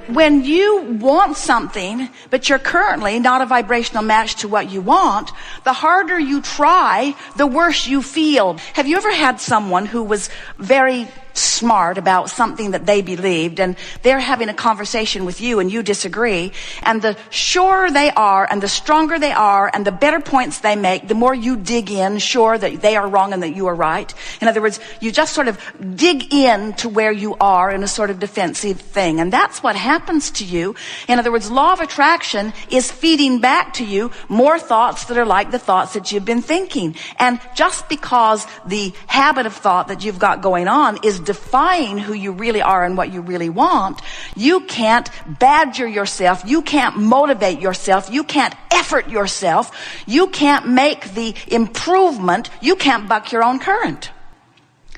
When you want something, but you're currently not a vibrational match to what you want, the harder you try, the worse you feel. Have you ever had someone who was very smart about something that they believed, and they're having a conversation with you and you disagree, and the surer they are and the stronger they are and the better points they make, the more you dig in, sure that they are wrong and that you are right. In other words, you just sort of dig in to where you are in a sort of defensive thing, and that's what happens to you. In other words, law of attraction is feeding back to you more thoughts that are like the thoughts that you've been thinking. And just because the habit of thought that you've got going on is defying who you really are and what you really want, you can't badger yourself, you can't motivate yourself, you can't effort yourself, you can't make the improvement, you can't buck your own current.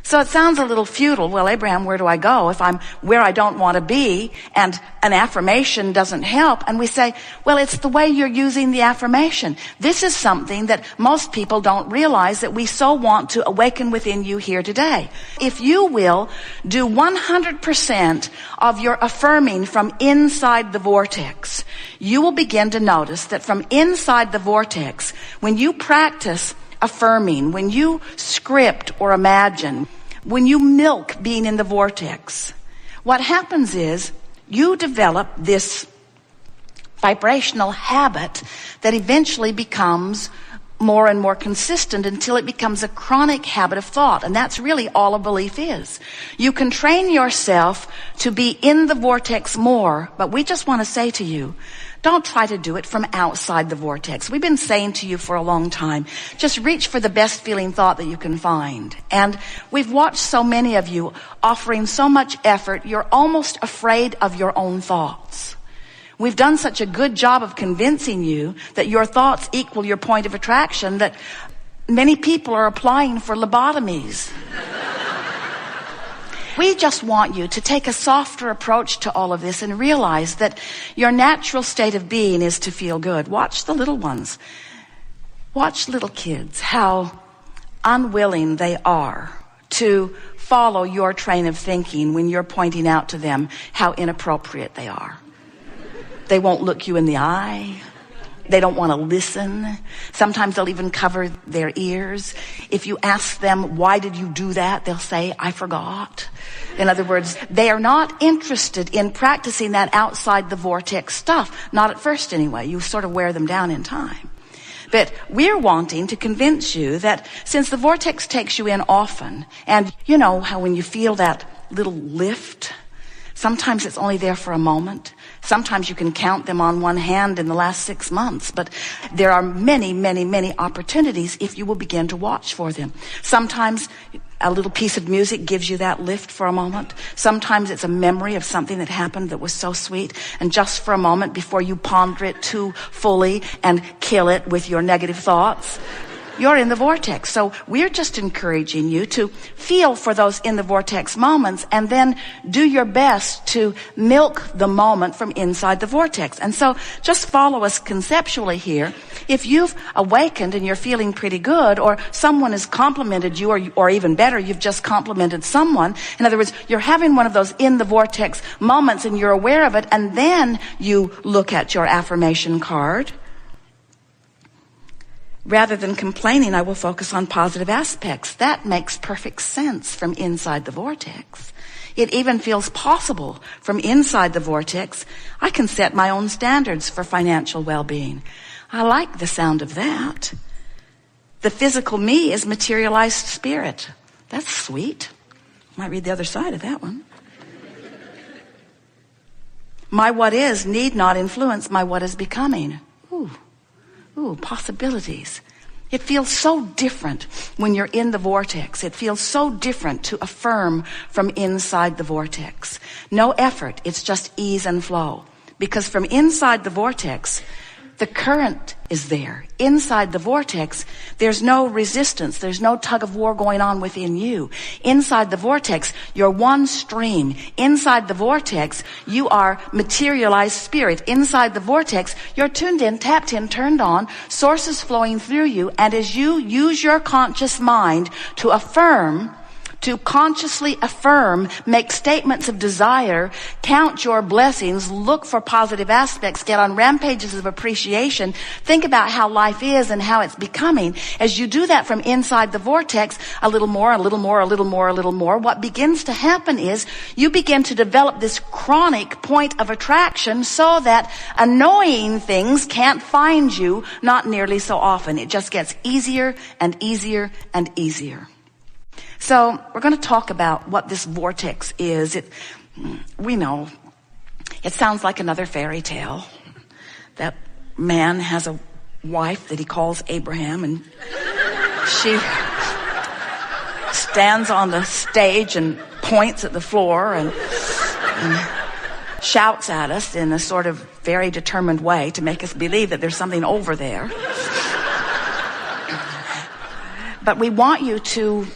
So it sounds a little futile. Well, Abraham, where do I go if I'm where I don't want to be and an affirmation doesn't help? And we say, well, it's the way you're using the affirmation. This is something that most people don't realize that we so want to awaken within you here today. If you will do 100% of your affirming from inside the vortex, you will begin to notice that from inside the vortex, when you practice affirming, when you script or imagine, when you milk being in the vortex, what happens is you develop this vibrational habit that eventually becomes more and more consistent until it becomes a chronic habit of thought. And that's really all a belief is. You can train yourself to be in the vortex more, but we just want to say to you, don't try to do it from outside the vortex. We've been saying to you for a long time, just reach for the best feeling thought that you can find. And we've watched so many of you offering so much effort, you're almost afraid of your own thoughts. We've done such a good job of convincing you that your thoughts equal your point of attraction that many people are applying for lobotomies. We just want you to take a softer approach to all of this and realize that your natural state of being is to feel good. Watch the little ones. Watch little kids, how unwilling they are to follow your train of thinking when you're pointing out to them how inappropriate they are. They won't look you in the eye. They don't want to listen. Sometimes they'll even cover their ears. If you ask them, why did you do that? They'll say, I forgot. In other words, they are not interested in practicing that outside the vortex stuff. Not at first anyway. You sort of wear them down in time. But we're wanting to convince you that since the vortex takes you in often, and you know how when you feel that little lift, sometimes it's only there for a moment. Sometimes you can count them on one hand in the last 6 months, but there are many, many, many opportunities if you will begin to watch for them. Sometimes a little piece of music gives you that lift for a moment. Sometimes it's a memory of something that happened that was so sweet, and just for a moment before you ponder it too fully and kill it with your negative thoughts, you're in the vortex. So we're just encouraging you to feel for those in the vortex moments and then do your best to milk the moment from inside the vortex. And so just follow us conceptually here. If you've awakened and you're feeling pretty good, or someone has complimented you, or even better, you've just complimented someone. In other words, you're having one of those in the vortex moments and you're aware of it, and then you look at your affirmation card. Rather than complaining, I will focus on positive aspects. That makes perfect sense from inside the vortex. It even feels possible from inside the vortex. I can set my own standards for financial well-being. I like the sound of that. The physical me is materialized spirit. That's sweet. Might read the other side of that one. My what is need not influence my what is becoming. Ooh, possibilities. It feels so different when you're in the vortex. It feels so different to affirm from inside the vortex. No effort, it's just ease and flow. Because from inside the vortex, the current is there. Inside the vortex, there's no resistance. There's no tug of war going on within you. Inside the vortex, you're one stream. Inside the vortex, you are materialized spirit. Inside the vortex, you're tuned in, tapped in, turned on, sources flowing through you. And as you use your conscious mind to affirm, to consciously affirm, make statements of desire, count your blessings, look for positive aspects, get on rampages of appreciation, think about how life is and how it's becoming. As you do that from inside the vortex, a little more, a little more, a little more, a little more, what begins to happen is you begin to develop this chronic point of attraction so that annoying things can't find you not nearly so often. It just gets easier and easier and easier. So we're going to talk about what this vortex is. We know it sounds like another fairy tale. That man has a wife that he calls Abraham, and she stands on the stage and points at the floor and shouts at us in a sort of very determined way to make us believe that there's something over there. But we want you to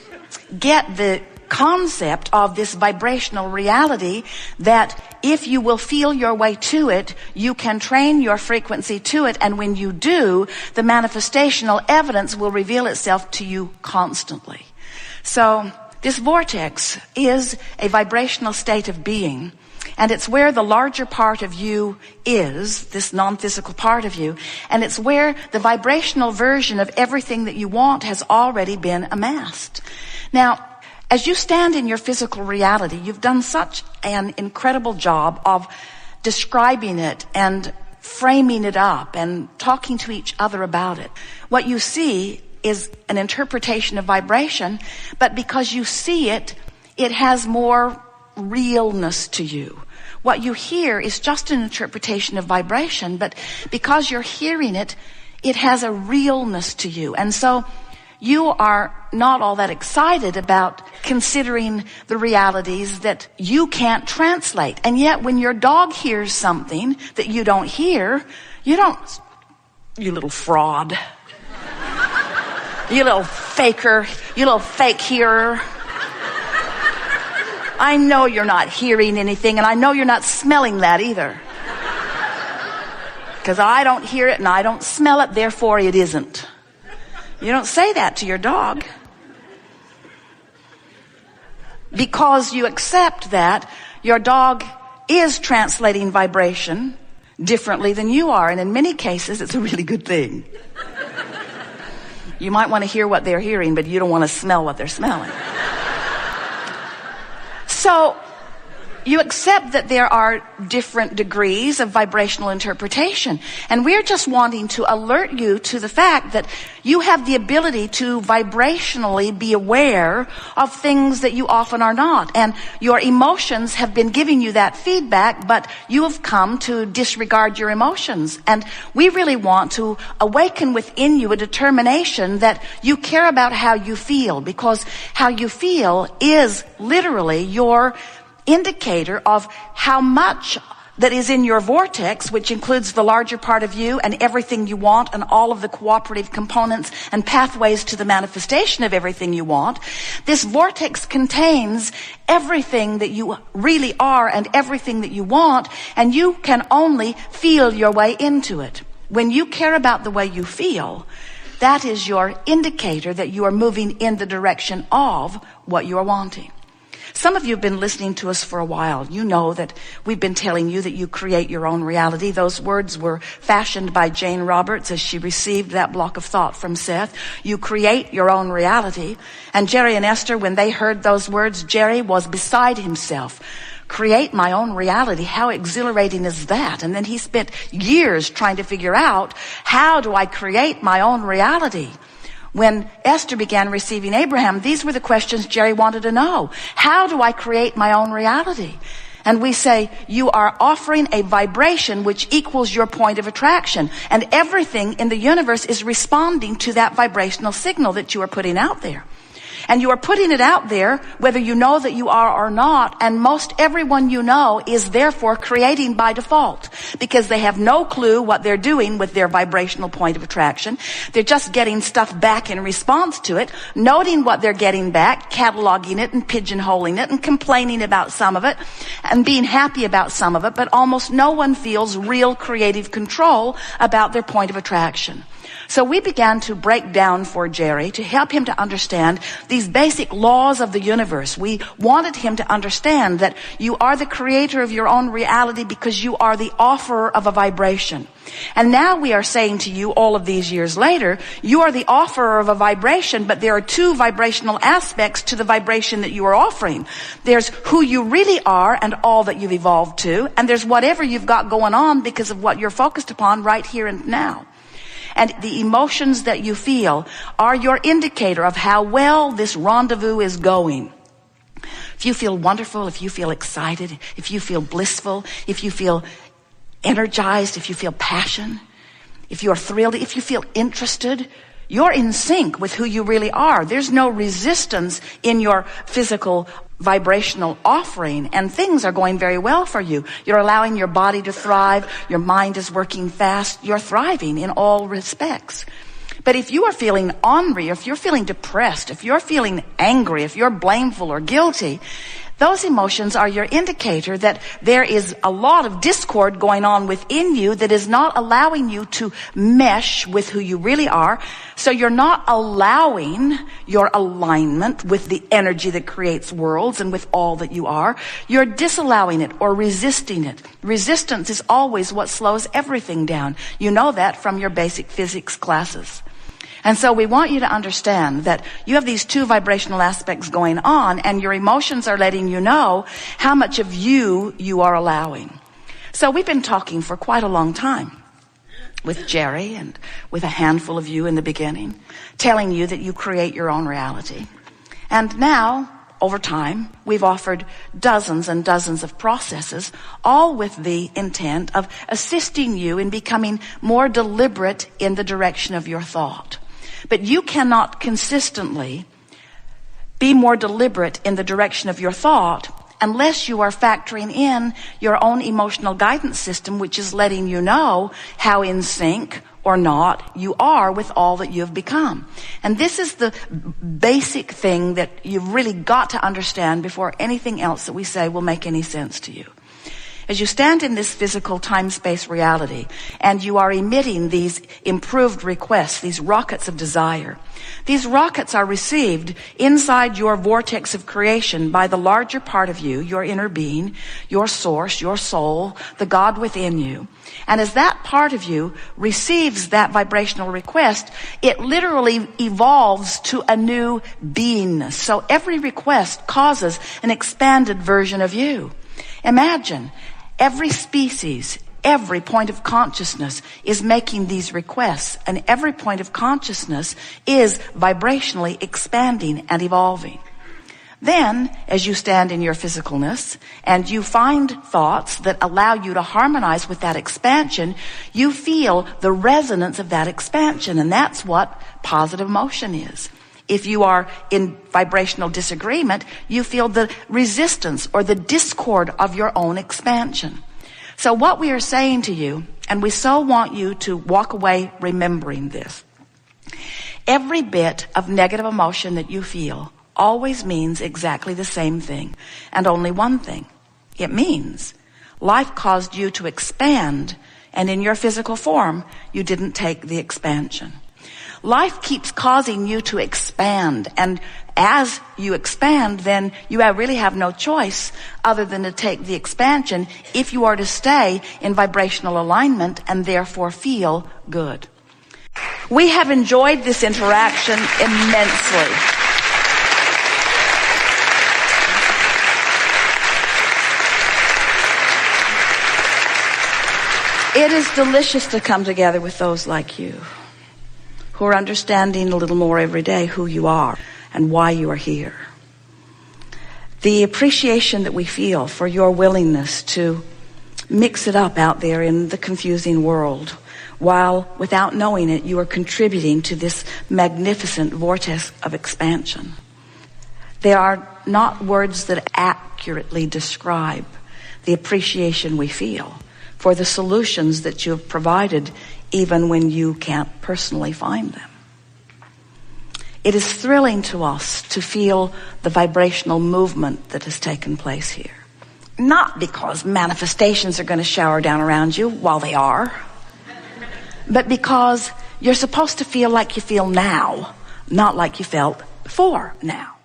get the concept of this vibrational reality that if you will feel your way to it, you can train your frequency to it, and when you do, the manifestational evidence will reveal itself to you constantly. So this vortex is a vibrational state of being, and it's where the larger part of you is, this non-physical part of you, and it's where the vibrational version of everything that you want has already been amassed. Now, as you stand in your physical reality, you've done such an incredible job of describing it and framing it up and talking to each other about it. What you see is an interpretation of vibration, but because you see it, it has more realness to you. What you hear is just an interpretation of vibration, but because you're hearing it, it has a realness to you. And so you are not all that excited about considering the realities that you can't translate. And yet when your dog hears something that you don't hear, you little fraud, you little faker, you little fake hearer. I know you're not hearing anything, and I know you're not smelling that either. Because I don't hear it and I don't smell it, therefore it isn't. You don't say that to your dog. Because you accept that your dog is translating vibration differently than you are, and in many cases it's a really good thing. You might want to hear what they're hearing, but you don't want to smell what they're smelling. So you accept that there are different degrees of vibrational interpretation. And we're just wanting to alert you to the fact that you have the ability to vibrationally be aware of things that you often are not. And your emotions have been giving you that feedback, but you have come to disregard your emotions. And we really want to awaken within you a determination that you care about how you feel, because how you feel is literally your indicator of how much that is in your vortex, which includes the larger part of you and everything you want and all of the cooperative components and pathways to the manifestation of everything you want. This vortex contains everything that you really are and everything that you want, and you can only feel your way into it. When you care about the way you feel, that is your indicator that you are moving in the direction of what you are wanting. Some of you have been listening to us for a while. You know that we've been telling you that you create your own reality. Those words were fashioned by Jane Roberts as she received that block of thought from Seth. You create your own reality. And Jerry and Esther, when they heard those words, Jerry was beside himself. Create my own reality. How exhilarating is that? And then he spent years trying to figure out, how do I create my own reality? When Esther began receiving Abraham, these were the questions Jerry wanted to know. How do I create my own reality? And we say, you are offering a vibration which equals your point of attraction. And everything in the universe is responding to that vibrational signal that you are putting out there. And you are putting it out there whether you know that you are or not. And most everyone you know is therefore creating by default, because they have no clue what they're doing with their vibrational point of attraction. They're just getting stuff back in response to it, noting what they're getting back, cataloging it and pigeonholing it and complaining about some of it and being happy about some of it. But almost no one feels real creative control about their point of attraction. So we began to break down for Jerry to help him to understand these these basic laws of the universe. We wanted him to understand that you are the creator of your own reality because you are the offerer of a vibration. And now we are saying to you all of these years later, you are the offerer of a vibration, but there are two vibrational aspects to the vibration that you are offering. There's who you really are and all that you've evolved to, and there's whatever you've got going on because of what you're focused upon right here and now. And the emotions that you feel are your indicator of how well this rendezvous is going. If you feel wonderful, if you feel excited, if you feel blissful, if you feel energized, if you feel passion, if you're thrilled, if you feel interested, you're in sync with who you really are. There's no resistance in your physical vibrational offering, and things are going very well for you. You're allowing your body to thrive. Your mind is working fast. You're thriving in all respects. But if you are feeling ornery, if you're feeling depressed, if you're feeling angry, if you're blameful or guilty, those emotions are your indicator that there is a lot of discord going on within you that is not allowing you to mesh with who you really are. So you're not allowing your alignment with the energy that creates worlds and with all that you are. You're disallowing it or resisting it. Resistance is always what slows everything down. You know that from your basic physics classes. And so we want you to understand that you have these two vibrational aspects going on, and your emotions are letting you know how much of you are allowing. So we've been talking for quite a long time with Jerry and with a handful of you in the beginning, telling you that you create your own reality. And now, over time, we've offered dozens and dozens of processes, all with the intent of assisting you in becoming more deliberate in the direction of your thought. But you cannot consistently be more deliberate in the direction of your thought unless you are factoring in your own emotional guidance system, which is letting you know how in sync or not you are with all that you have become. And this is the basic thing that you've really got to understand before anything else that we say will make any sense to you. As you stand in this physical time-space reality and you are emitting these improved requests, these rockets of desire, these rockets are received inside your vortex of creation by the larger part of you, your inner being, your source, your soul, the God within you. And as that part of you receives that vibrational request, it literally evolves to a new beingness. So every request causes an expanded version of you. Imagine every species, every point of consciousness is making these requests, and every point of consciousness is vibrationally expanding and evolving. Then, as you stand in your physicalness and you find thoughts that allow you to harmonize with that expansion, you feel the resonance of that expansion, and that's what positive emotion is. If you are in vibrational disagreement, you feel the resistance or the discord of your own expansion. So what we are saying to you, and we so want you to walk away remembering this, every bit of negative emotion that you feel always means exactly the same thing, and only one thing. It means life caused you to expand, and in your physical form, you didn't take the expansion. Life keeps causing you to expand, and as you expand, then you really have no choice other than to take the expansion if you are to stay in vibrational alignment and therefore feel good. We have enjoyed this interaction immensely. It is delicious to come together with those like you, who are understanding a little more every day who you are and why you are here. The appreciation that we feel for your willingness to mix it up out there in the confusing world, while without knowing it, you are contributing to this magnificent vortex of expansion. There are not words that accurately describe the appreciation we feel for the solutions that you have provided even when you can't personally find them. It is thrilling to us to feel the vibrational movement that has taken place here. Not because manifestations are going to shower down around you, while they are, but because you're supposed to feel like you feel now, not like you felt 4 now.